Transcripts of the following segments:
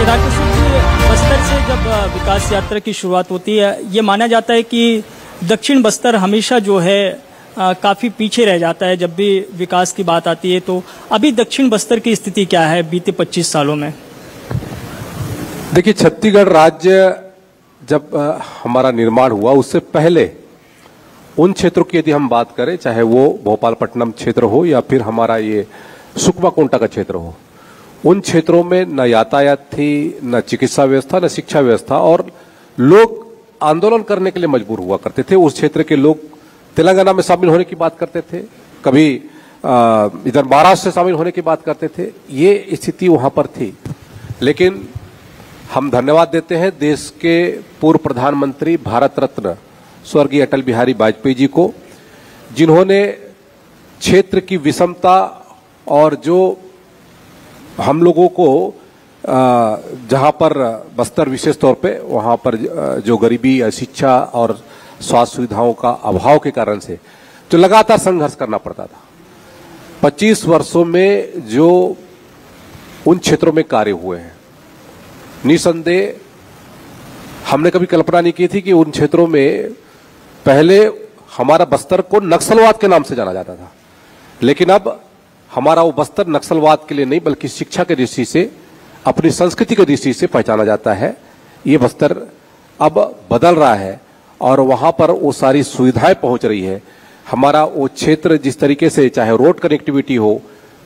Doctor Singh ji, Bastar से जब विकास यात्रा की शुरुआत होती है, ये माना जाता है कि दक्षिण बस्तर हमेशा जो है काफ़ी पीछे रह जाता है जब भी विकास की बात आती है। तो अभी दक्षिण बस्तर की स्थिति क्या है बीते 25 सालों में? देखिए, छत्तीसगढ़ राज्य जब हमारा निर्माण हुआ उससे पहले उन क्षेत्रों की यदि हम बात करें, चाहे वो भोपालपट्टनम क्षेत्र हो या फिर हमारा ये सुकमा कोंटा का क्षेत्र हो, उन क्षेत्रों में न यातायात थी, न चिकित्सा व्यवस्था, न शिक्षा व्यवस्था, और लोग आंदोलन करने के लिए मजबूर हुआ करते थे। उस क्षेत्र के लोग तेलंगाना में शामिल होने की बात करते थे, कभी इधर महाराष्ट्र से शामिल होने की बात करते थे। ये स्थिति वहां पर थी। लेकिन हम धन्यवाद देते हैं देश के पूर्व प्रधानमंत्री, भारत रत्न स्वर्गीय अटल बिहारी वाजपेयी जी को, जिन्होंने क्षेत्र की विषमता और जो हम लोगों को जहां पर बस्तर विशेष तौर पे वहां पर जो गरीबी, शिक्षा और स्वास्थ्य सुविधाओं का अभाव के कारण से जो लगातार संघर्ष करना पड़ता था, 25 वर्षों में जो उन क्षेत्रों में कार्य हुए हैं, निसंदेह हमने कभी कल्पना नहीं की थी कि उन क्षेत्रों में पहले हमारा बस्तर को नक्सलवाद के नाम से जाना जाता था, लेकिन अब हमारा वो बस्तर नक्सलवाद के लिए नहीं बल्कि शिक्षा की दृष्टि से, अपनी संस्कृति की दृष्टि से पहचाना जाता है। ये बस्तर अब बदल रहा है और वहां पर वो सारी सुविधाएं पहुंच रही है। हमारा वो क्षेत्र जिस तरीके से, चाहे रोड कनेक्टिविटी हो,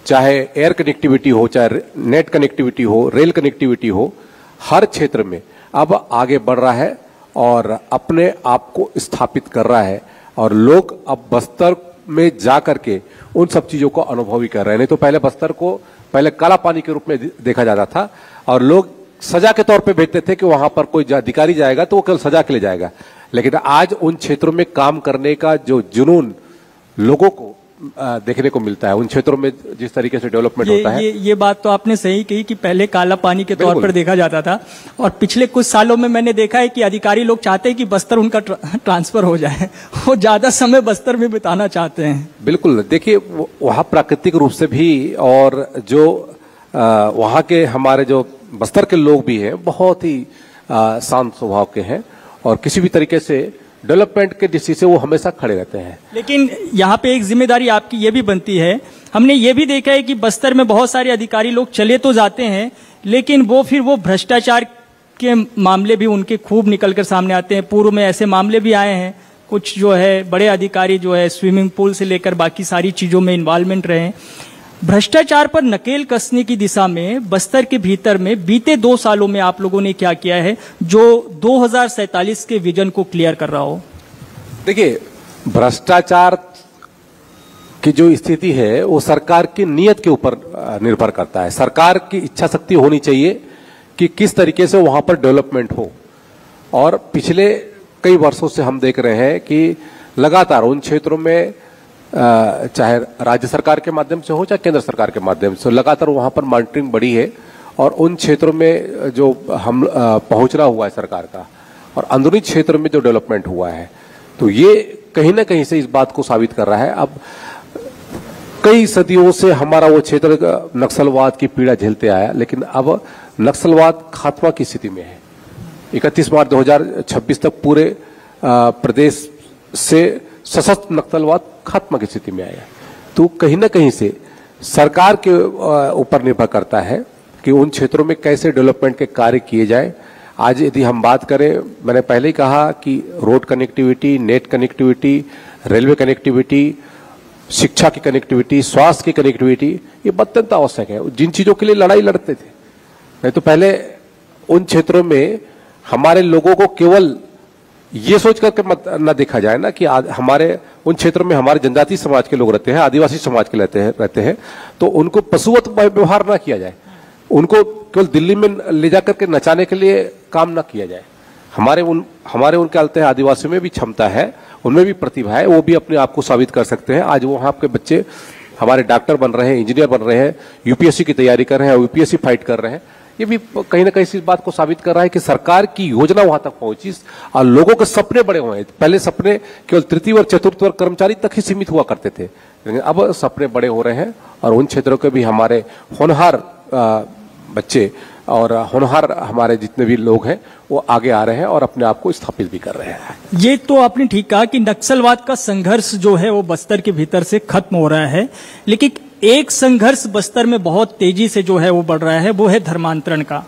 चाहे एयर कनेक्टिविटी हो, चाहे नेट कनेक्टिविटी हो, रेल कनेक्टिविटी हो, हर क्षेत्र में अब आगे बढ़ रहा है और अपने आप को स्थापित कर रहा है। और लोग अब बस्तर में जा करके उन सब चीजों को अनुभव भी कर रहे हैं। नहीं तो पहले बस्तर को पहले काला पानी के रूप में देखा जाता था और लोग सजा के तौर पे भेजते थे कि वहां पर कोई अधिकारी जाएगा तो वो केवल सजा के लिए जाएगा। लेकिन आज उन क्षेत्रों में काम करने का जो जुनून लोगों को देखने को मिलता है, उन क्षेत्रों में जिस तरीके से डेवलपमेंट होता है। ये बात तो आपने सही कही कि पहले काला पानी के तौर पर देखा जाता था और पिछले कुछ सालों में मैंने देखा है कि अधिकारी लोग चाहते हैं कि बस्तर उनका ट्रांसफर हो जाए, वो ज्यादा समय बस्तर में बिताना चाहते हैं। बिल्कुल, देखिए वहाँ प्राकृतिक रूप से भी और जो वहाँ के हमारे जो बस्तर के लोग भी हैं बहुत ही शांत स्वभाव के हैं और किसी भी तरीके से डेवलपमेंट के दृष्टि से वो हमेशा खड़े रहते हैं। लेकिन यहाँ पे एक जिम्मेदारी आपकी ये भी बनती है, हमने ये भी देखा है कि बस्तर में बहुत सारे अधिकारी लोग चले तो जाते हैं लेकिन वो भ्रष्टाचार के मामले भी उनके खूब निकलकर सामने आते हैं। पूर्व में ऐसे मामले भी आए हैं, कुछ जो है बड़े अधिकारी जो है स्विमिंग पूल से लेकर बाकी सारी चीजों में इन्वॉल्वमेंट रहे। भ्रष्टाचार पर नकेल कसने की दिशा में बस्तर के भीतर में बीते 2 सालों में आप लोगों ने क्या किया है जो 2047 के विजन को क्लियर कर रहा हो? देखिए, भ्रष्टाचार की जो स्थिति है वो सरकार की नीयत के ऊपर निर्भर करता है। सरकार की इच्छा शक्ति होनी चाहिए कि किस तरीके से वहां पर डेवलपमेंट हो। और पिछले कई वर्षों से हम देख रहे हैं कि लगातार उन क्षेत्रों में चाहे राज्य सरकार के माध्यम से हो चाहे केंद्र सरकार के माध्यम से, लगातार वहां पर मॉनिटरिंग बढ़ी है और उन क्षेत्रों में जो हम पहुंचना हुआ है सरकार का और अंदरूनी क्षेत्र में जो डेवलपमेंट हुआ है, तो ये कहीं ना कहीं से इस बात को साबित कर रहा है। अब कई सदियों से हमारा वो क्षेत्र नक्सलवाद की पीड़ा झेलते आया, लेकिन अब नक्सलवाद खात्मा की स्थिति में है। 31 मार्च 2026 तक पूरे प्रदेश से सशस्त्र नक्सलवाद खात्मा की स्थिति में आया। तो कहीं ना कहीं से सरकार के ऊपर निर्भर करता है कि उन क्षेत्रों में कैसे डेवलपमेंट के कार्य किए जाए। आज यदि हम बात करें, मैंने पहले ही कहा कि road connectivity, net connectivity, railway connectivity, शिक्षा की कनेक्टिविटी, स्वास्थ्य की कनेक्टिविटी, ये अत्यंत आवश्यक है। जिन चीजों के लिए लड़ाई लड़ते थे, नहीं तो पहले उन क्षेत्रों में हमारे लोगों को केवल ये सोच करके मत न देखा जाए ना कि हमारे उन क्षेत्रों में हमारे जनजातीय समाज के लोग रहते हैं, आदिवासी समाज के रहते हैं, तो उनको पशुवत व्यवहार ना किया जाए, उनको केवल दिल्ली में ले जाकर के नचाने के लिए काम ना किया जाए। हमारे उनके चलते हैं, आदिवासियों में भी क्षमता है, उनमें भी प्रतिभा है, वो भी अपने आप को साबित कर सकते हैं। आज वहां के बच्चे हमारे डॉक्टर बन रहे हैं, इंजीनियर बन रहे हैं, यूपीएससी की तैयारी कर रहे हैं, यूपीएससी फाइट कर रहे हैं। ये भी कहीं ना कहीं इस बात को साबित कर रहा है कि सरकार की योजना वहां तक पहुंची और लोगों के सपने बड़े हुए हैं। पहले सपने केवल तृतीय और चतुर्थ वर्ग कर्मचारी तक ही सीमित हुआ करते थे, लेकिन अब सपने बड़े हो रहे हैं और उन क्षेत्रों के भी हमारे होनहार बच्चे और होनहार हमारे जितने भी लोग हैं वो आगे आ रहे हैं और अपने आप को स्थापित भी कर रहे हैं। ये तो आपने ठीक कहा कि नक्सलवाद का संघर्ष जो है वो बस्तर के भीतर से खत्म हो रहा है, लेकिन एक संघर्ष बस्तर में बहुत तेजी से जो है वो बढ़ रहा है, वो है धर्मांतरण का।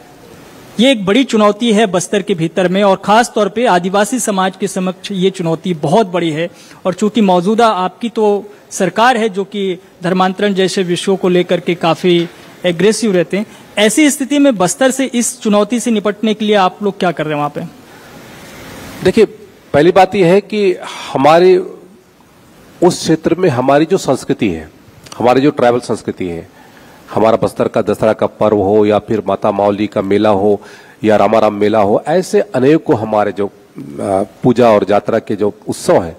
ये एक बड़ी चुनौती है बस्तर के भीतर में, और खास तौर पे आदिवासी समाज के समक्ष ये चुनौती बहुत बड़ी है। और चूंकि मौजूदा आपकी तो सरकार है जो कि धर्मांतरण जैसे विषयों को लेकर के काफी एग्रेसिव रहते हैं, ऐसी स्थिति में बस्तर से इस चुनौती से निपटने के लिए आप लोग क्या कर रहे हैं वहां पे? देखिए, पहली बात यह है कि हमारे उस क्षेत्र में हमारी जो संस्कृति है, हमारी जो ट्राइबल संस्कृति है, हमारा बस्तर का दशहरा का पर्व हो या फिर माता मावली का मेला हो या रामाराम मेला हो, ऐसे अनेकों हमारे जो पूजा और यात्रा के जो उत्सव हैं,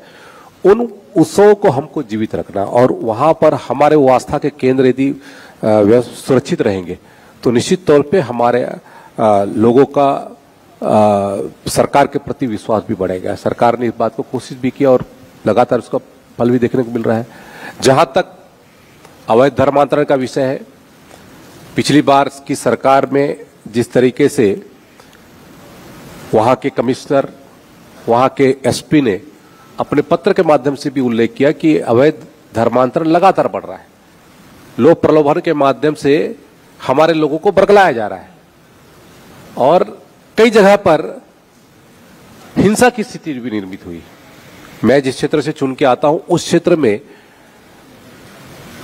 उन उत्सवों को हमको जीवित रखना, और वहां पर हमारे वो आस्था के केंद्र यदि सुरक्षित रहेंगे तो निश्चित तौर पे हमारे लोगों का सरकार के प्रति विश्वास भी बढ़ेगा। सरकार ने इस बात को कोशिश भी किया और लगातार उसका फल भी देखने को मिल रहा है। जहां तक अवैध धर्मांतरण का विषय है, पिछली बार की सरकार में जिस तरीके से वहां के कमिश्नर, वहां के एसपी ने अपने पत्र के माध्यम से भी उल्लेख किया कि अवैध धर्मांतरण लगातार बढ़ रहा है, लोक प्रलोभन के माध्यम से हमारे लोगों को बरगलाया जा रहा है और कई जगह पर हिंसा की स्थिति भी निर्मित हुई। मैं जिस क्षेत्र से चुन के आता हूं उस क्षेत्र में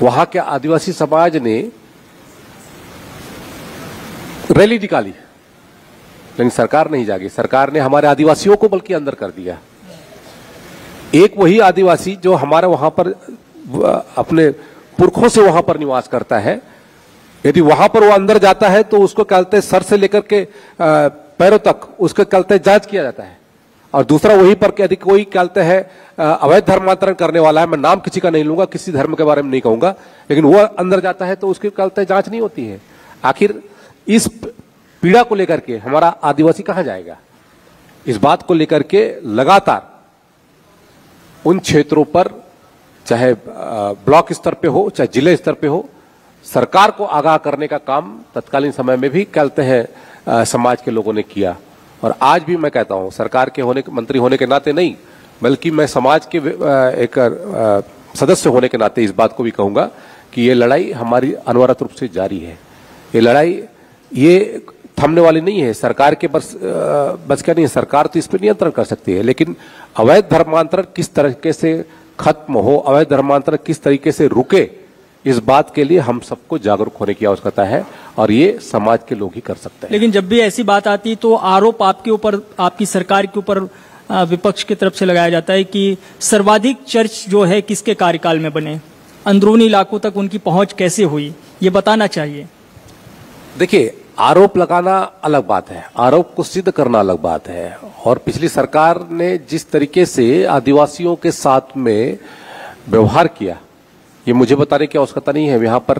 वहां के आदिवासी समाज ने रैली निकाली, लेकिन सरकार नहीं जागी। सरकार ने हमारे आदिवासियों को बल्कि अंदर कर दिया। एक वही आदिवासी जो हमारे वहां पर अपने पुरखों से वहां पर निवास करता है, यदि वहां पर वो अंदर जाता है तो उसको कहते सर से लेकर के पैरों तक उसको कहते जांच किया जाता है। और दूसरा वहीं पर यदि कोई कहते हैं अवैध धर्मांतरण करने वाला है, मैं नाम किसी का नहीं लूंगा, किसी धर्म के बारे में नहीं कहूंगा, लेकिन वो अंदर जाता है तो उसके कहते जांच नहीं होती है। आखिर इस पीड़ा को लेकर के हमारा आदिवासी कहां जाएगा? इस बात को लेकर के लगातार उन क्षेत्रों पर, चाहे ब्लॉक स्तर पे हो चाहे जिले स्तर पे हो, सरकार को आगाह करने का काम तत्कालीन समय में भी कहते हैं समाज के लोगों ने किया। और आज भी मैं कहता हूं, सरकार के मंत्री होने के नाते नहीं, बल्कि मैं समाज के एक सदस्य होने के नाते इस बात को भी कहूंगा कि ये लड़ाई हमारी अनवरत रूप से जारी है। ये लड़ाई ये थमने वाली नहीं है। सरकार के बस का नहीं है, सरकार तो इस पर नियंत्रण कर सकती है, लेकिन अवैध धर्मांतरण किस तरीके से खत्म हो, अवैध धर्मांतरण किस तरीके से रुके, इस बात के लिए हम सबको जागरूक होने की आवश्यकता है और ये समाज के लोग ही कर सकते हैं। लेकिन जब भी ऐसी बात आती तो आरोप आपके ऊपर, आपकी सरकार के ऊपर विपक्ष की तरफ से लगाया जाता है कि सर्वाधिक चर्च जो है किसके कार्यकाल में बने, अंदरूनी इलाकों तक उनकी पहुंच कैसे हुई, ये बताना चाहिए। देखिए, आरोप लगाना अलग बात है, आरोप को सिद्ध करना अलग बात है। और पिछली सरकार ने जिस तरीके से आदिवासियों के साथ में व्यवहार किया, ये मुझे बताने की आवश्यकता नहीं है। यहाँ पर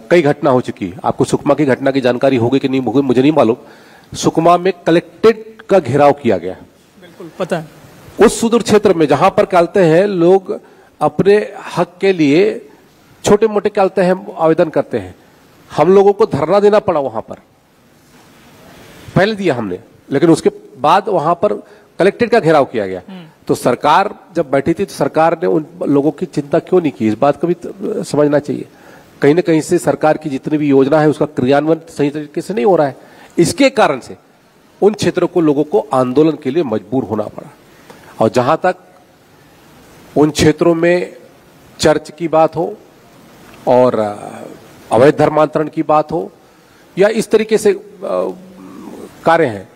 कई घटना हो चुकी। आपको सुकमा की घटना की जानकारी होगी कि नहीं होगी मुझे नहीं मालूम। सुकमा में कलेक्ट्रेट का घेराव किया गया, बिल्कुल पता है। उस सुदूर क्षेत्र में जहां पर कहते हैं लोग अपने हक के लिए छोटे मोटे कहते हैं आवेदन करते हैं, हम लोगों को धरना देना पड़ा वहां पर। पहले दिया हमने, लेकिन उसके बाद वहां पर कलेक्ट्रेट का घेराव किया गया। तो सरकार जब बैठी थी तो सरकार ने उन लोगों की चिंता क्यों नहीं की, इस बात को भी समझना चाहिए। कहीं ना कहीं से सरकार की जितनी भी योजना है उसका क्रियान्वयन सही तरीके से नहीं हो रहा है। इसके कारण से उन क्षेत्रों को लोगों को आंदोलन के लिए मजबूर होना पड़ा। और जहां तक उन क्षेत्रों में चर्च की बात हो और अवैध धर्मांतरण की बात हो या इस तरीके से कार्य हैं,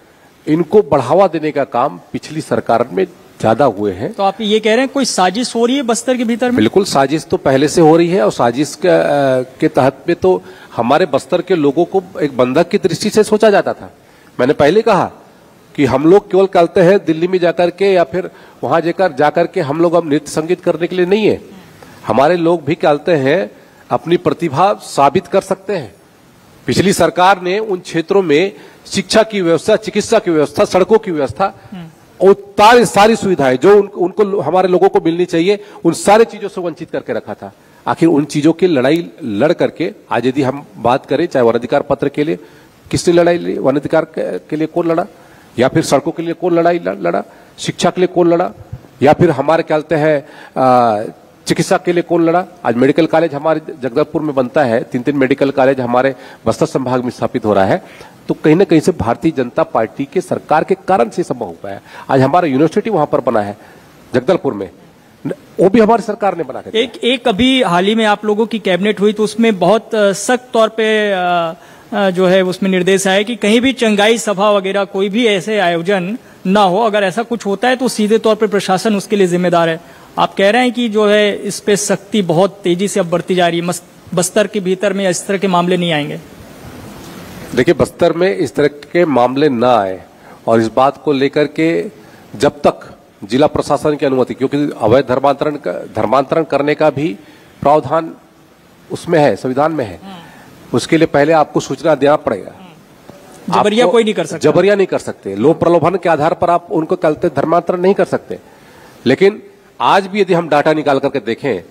इनको बढ़ावा देने का काम पिछली सरकार में ज्यादा हुए हैं। तो आप ये कह रहे हैं कोई साजिश हो रही है बस्तर के भीतर में? बिल्कुल, साजिश तो पहले से हो रही है और साजिश के तहत में तो हमारे बस्तर के लोगों को एक बंधक की दृष्टि से सोचा जाता था। मैंने पहले कहा कि हम लोग केवल कहते हैं दिल्ली में जाकर के या फिर वहां जाकर के हम लोग अब नृत्य संगीत करने के लिए नहीं है। हमारे लोग भी कहते हैं अपनी प्रतिभा साबित कर सकते हैं। पिछली सरकार ने उन क्षेत्रों में शिक्षा की व्यवस्था, चिकित्सा की व्यवस्था, सड़कों की व्यवस्था और सारी सुविधाएं जो उनको हमारे लोगों को मिलनी चाहिए, उन सारी चीजों से वंचित करके रखा था। आखिर उन चीजों की लड़ाई लड़ करके आज यदि हम बात करें, चाहे वन अधिकार पत्र के लिए, किसने लड़ाई लड़ी? वन अधिकार के लिए कौन लड़ा? या फिर सड़कों के लिए कौन लड़ाई लड़ा? शिक्षा के लिए कौन लड़ा? या फिर हमारे क्या कहते हैं चिकित्सा के लिए कौन लड़ा? आज मेडिकल कॉलेज हमारे जगदलपुर में बनता है, 3 मेडिकल कॉलेज हमारे बस्तर संभाग में स्थापित हो रहा है, तो कहीं ना कहीं से भारतीय जनता पार्टी के सरकार के कारण से संभव हो पाया। आज हमारा यूनिवर्सिटी वहां पर बना है जगदलपुर में, वो भी हमारी सरकार ने बना के दिया। एक अभी हाल ही में आप लोगों की कैबिनेट हुई तो उसमें बहुत सख्त तौर पे जो है उसमें निर्देश आया कि कहीं भी चंगाई सभा वगैरह कोई भी ऐसे आयोजन ना हो, अगर ऐसा कुछ होता है तो सीधे तौर पे प्रशासन उसके लिए जिम्मेदार है। आप कह रहे हैं कि जो है इस पे सख्ती बहुत तेजी से अब बढ़ती जा रही है, बस्तर के भीतर में इस तरह के मामले नहीं आएंगे? देखिए, बस्तर में इस तरह के मामले ना आए और इस बात को लेकर के जब तक जिला प्रशासन की अनुमति, क्योंकि अवैध धर्मांतरण करने का भी प्रावधान उसमें है, संविधान में है, उसके लिए पहले आपको सूचना देना पड़ेगा। जबरिया कोई नहीं कर सकता, जबरिया नहीं कर सकते, लोभ प्रलोभन के आधार पर आप उनको कहते धर्मांतरण नहीं कर सकते। लेकिन आज भी यदि हम डाटा निकाल करके देखें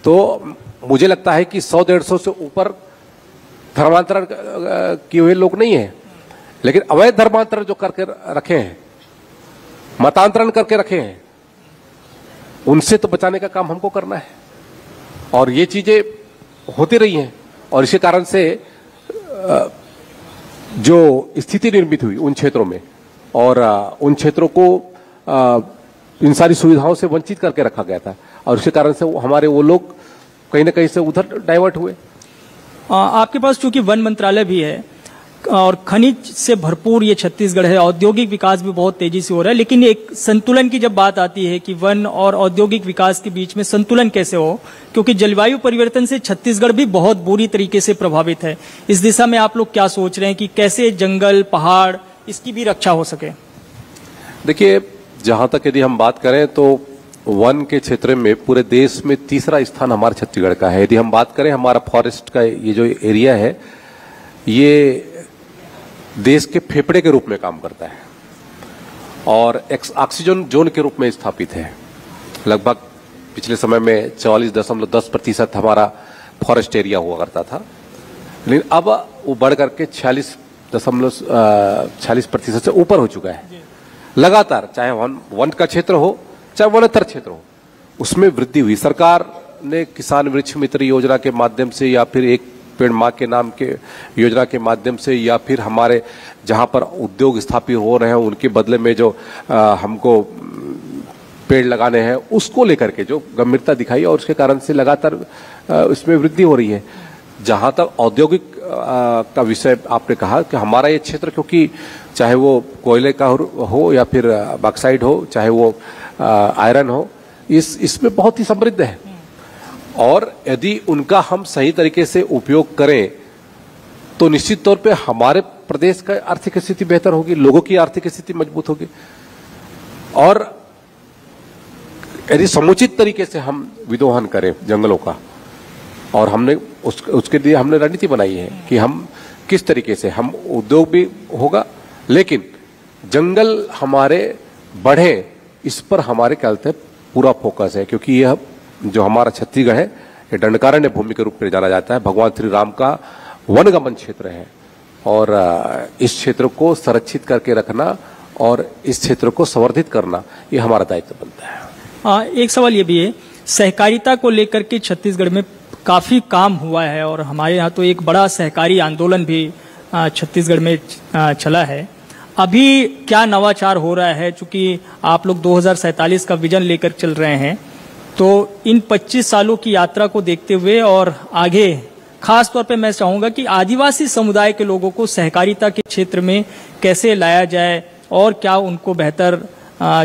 तो मुझे लगता है कि 100-150 से ऊपर धर्मांतरण किए हुए लोग नहीं है, लेकिन अवैध धर्मांतरण जो करके रखे हैं, मतांतरण करके रखे हैं, उनसे तो बचाने का काम हमको करना है। और ये चीजें होती रही हैं और इसी कारण से जो स्थिति निर्मित हुई उन क्षेत्रों में और उन क्षेत्रों को इन सारी सुविधाओं से वंचित करके रखा गया था और इसी कारण से हमारे वो लोग कहीं ना कहीं से उधर डाइवर्ट हुए। आपके पास चूंकि वन मंत्रालय भी है और खनिज से भरपूर ये छत्तीसगढ़ है, औद्योगिक विकास भी बहुत तेजी से हो रहा है, लेकिन एक संतुलन की जब बात आती है कि वन और औद्योगिक विकास के बीच में संतुलन कैसे हो, क्योंकि जलवायु परिवर्तन से छत्तीसगढ़ भी बहुत बुरी तरीके से प्रभावित है। इस दिशा में आप लोग क्या सोच रहे हैं कि कैसे जंगल, पहाड़, इसकी भी रक्षा हो सके? देखिए, जहां तक यदि हम बात करें तो वन के क्षेत्र में पूरे देश में तीसरा स्थान हमारे छत्तीसगढ़ का है। यदि हम बात करें हमारा फॉरेस्ट का ये जो एरिया है, ये देश के फेफड़े के रूप में काम करता है और ऑक्सीजन जोन के रूप में स्थापित है। लगभग पिछले समय में 44.10% हमारा फॉरेस्ट एरिया हुआ करता था, लेकिन अब वो बढ़ करके 46% से ऊपर हो चुका है। लगातार चाहे वन का क्षेत्र हो चाहे वनोत्तर क्षेत्र हो, उसमें वृद्धि हुई। सरकार ने किसान वृक्ष मित्र योजना के माध्यम से या फिर एक पेड़ माँ के नाम के योजना के माध्यम से या फिर हमारे जहां पर उद्योग स्थापित हो रहे हैं उनके बदले में जो हमको पेड़ लगाने हैं, उसको लेकर के जो गंभीरता दिखाई और उसके कारण से लगातार इसमें वृद्धि हो रही है। जहां तक औद्योगिक का विषय आपने कहा कि हमारा ये क्षेत्र, क्योंकि चाहे वो कोयले का हो या फिर बॉक्साइट हो, चाहे वो आयरन हो, इसमें बहुत ही समृद्ध है और यदि उनका हम सही तरीके से उपयोग करें तो निश्चित तौर पे हमारे प्रदेश का आर्थिक स्थिति बेहतर होगी, लोगों की आर्थिक स्थिति मजबूत होगी और यदि समुचित तरीके से हम विदोहन करें जंगलों का, और हमने उसके लिए हमने रणनीति बनाई है कि हम किस तरीके से हम उद्योग भी होगा लेकिन जंगल हमारे बढ़े, इस पर हमारे ख्याल से पूरा फोकस है, क्योंकि यह जो हमारा छत्तीसगढ़ है ये दंडकारण्य भूमि के रूप में जाना जाता है। भगवान श्री राम का वनगमन क्षेत्र है और इस क्षेत्र को संरक्षित करके रखना और इस क्षेत्र को संवर्धित करना ये हमारा दायित्व बनता है। एक सवाल ये भी है, सहकारिता को लेकर के छत्तीसगढ़ में काफी काम हुआ है और हमारे यहाँ तो एक बड़ा सहकारी आंदोलन भी छत्तीसगढ़ में चला है। अभी क्या नवाचार हो रहा है? चूंकि आप लोग 2047 का विजन लेकर चल रहे हैं, तो इन 25 सालों की यात्रा को देखते हुए और आगे खास तौर पे मैं चाहूंगा कि आदिवासी समुदाय के लोगों को सहकारिता के क्षेत्र में कैसे लाया जाए और क्या उनको बेहतर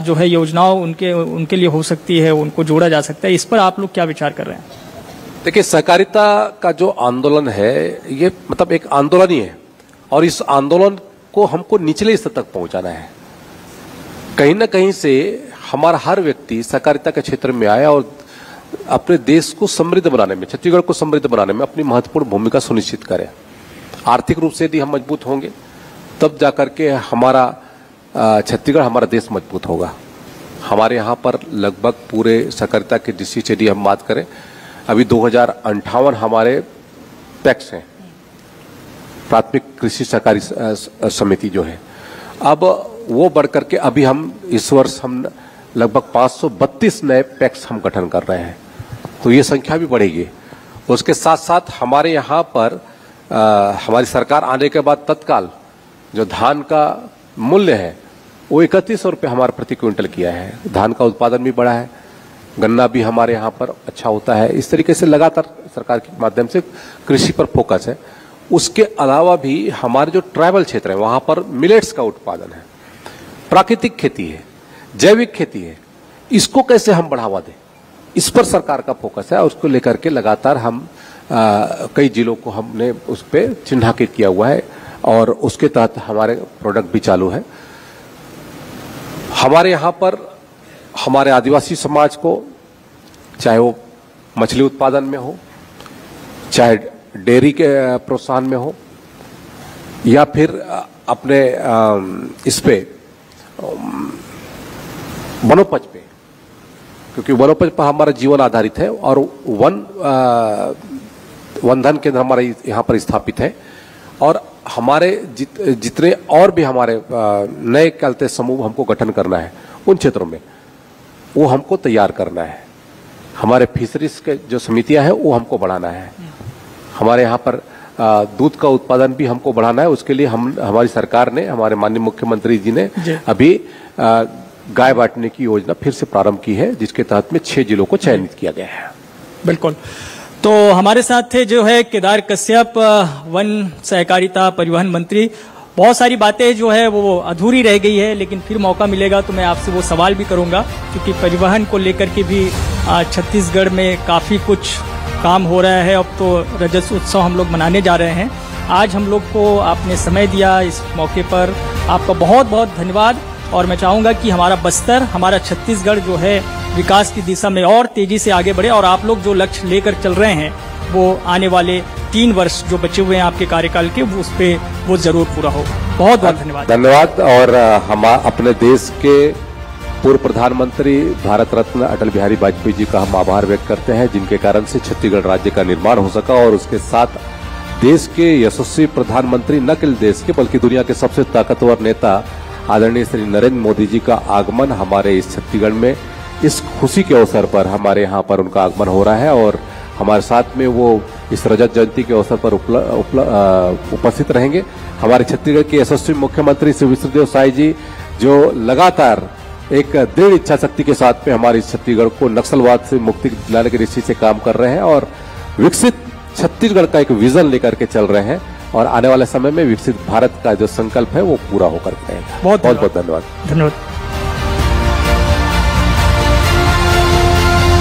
जो है योजनाओं उनके लिए हो सकती है, उनको जोड़ा जा सकता है, इस पर आप लोग क्या विचार कर रहे हैं? देखिए, सहकारिता का जो आंदोलन है ये मतलब एक आंदोलन ही है और इस आंदोलन को हमको निचले स्तर तक पहुंचाना है। कहीं ना कहीं से हमारा हर व्यक्ति सहकारिता के क्षेत्र में आया और अपने देश को समृद्ध बनाने में, छत्तीसगढ़ को समृद्ध बनाने में अपनी महत्वपूर्ण भूमिका सुनिश्चित करें। आर्थिक रूप से यदि हम मजबूत होंगे तब जाकर के हमारा छत्तीसगढ़, हमारा देश मजबूत होगा। हमारे यहाँ पर लगभग पूरे सहकारिता के डिस्ट्रिक्ट यदि हम बात करें, अभी 2058 हमारे पैक्स हैं प्राथमिक कृषि सहकारी समिति जो है, अब वो बढ़ करके अभी हम इस वर्ष हम लगभग 532 नए पैक्स हम गठन कर रहे हैं, तो ये संख्या भी बढ़ेगी। उसके साथ साथ हमारे यहाँ पर हमारी सरकार आने के बाद तत्काल जो धान का मूल्य है वो 3100 रुपये हमारे प्रति क्विंटल किया है। धान का उत्पादन भी बढ़ा है, गन्ना भी हमारे यहाँ पर अच्छा होता है। इस तरीके से लगातार सरकार के माध्यम से कृषि पर फोकस है। उसके अलावा भी हमारे जो ट्राइबल क्षेत्र है वहां पर मिलेट्स का उत्पादन है, प्राकृतिक खेती है, जैविक खेती है, इसको कैसे हम बढ़ावा दें, इस पर सरकार का फोकस है। और उसको लेकर के लगातार हम कई जिलों को हमने उस पर चिन्हांकित किया हुआ है और उसके तहत हमारे प्रोडक्ट भी चालू है। हमारे यहाँ पर हमारे आदिवासी समाज को, चाहे वो मछली उत्पादन में हो, चाहे डेयरी के प्रोत्साहन में हो, या फिर अपने इस पे वनोपज पे, क्योंकि वनोपज पर हमारा जीवन आधारित है और वन धन केंद्र हमारे यहाँ पर स्थापित है। और हमारे जितने और भी हमारे नए कहते समूह हमको गठन करना है उन क्षेत्रों में, वो हमको तैयार करना है। हमारे फिशरीज के जो समितियां हैं वो हमको बढ़ाना है। हमारे यहाँ पर दूध का उत्पादन भी हमको बढ़ाना है। उसके लिए हमारी सरकार ने, हमारे माननीय मुख्यमंत्री जी ने अभी गाय बांटने की योजना फिर से प्रारंभ की है, जिसके तहत में 6 जिलों को चयनित किया गया है। बिल्कुल। तो हमारे साथ थे जो है केदार कश्यप, वन सहकारिता परिवहन मंत्री। बहुत सारी बातें जो है वो अधूरी रह गई है, लेकिन फिर मौका मिलेगा तो मैं आपसे वो सवाल भी करूंगा, क्योंकि परिवहन को लेकर के भी छत्तीसगढ़ में काफी कुछ काम हो रहा है। अब तो रजत उत्सव हम लोग मनाने जा रहे हैं। आज हम लोग को आपने समय दिया, इस मौके पर आपका बहुत बहुत धन्यवाद। और मैं चाहूंगा कि हमारा बस्तर, हमारा छत्तीसगढ़ जो है विकास की दिशा में और तेजी से आगे बढ़े, और आप लोग जो लक्ष्य लेकर चल रहे हैं वो आने वाले 3 वर्ष जो बचे हुए हैं आपके कार्यकाल के, वो उस पे वो जरूर पूरा हो। बहुत बहुत धन्यवाद। धन्यवाद। और हम अपने देश के पूर्व प्रधानमंत्री भारत रत्न अटल बिहारी वाजपेयी जी का हम आभार व्यक्त करते हैं, जिनके कारण से छत्तीसगढ़ राज्य का निर्माण हो सका। और उसके साथ देश के यशस्वी प्रधानमंत्री, न केवल देश के बल्कि दुनिया के सबसे ताकतवर नेता आदरणीय श्री नरेंद्र मोदी जी का आगमन हमारे इस छत्तीसगढ़ में, इस खुशी के अवसर पर हमारे यहाँ पर उनका आगमन हो रहा है। और हमारे साथ में वो इस रजत जयंती के अवसर पर उपस्थित रहेंगे। हमारे छत्तीसगढ़ के यशस्वी मुख्यमंत्री श्री विष्णुदेव साय जी, जो लगातार एक दृढ़ इच्छा शक्ति के साथ में हमारे छत्तीसगढ़ को नक्सलवाद से मुक्ति दिलाने की दृष्टि से काम कर रहे हैं और विकसित छत्तीसगढ़ का एक विजन लेकर के चल रहे हैं। और आने वाले समय में विकसित भारत का जो संकल्प है वो पूरा होकर रहेगा। बहुत बहुत धन्यवाद।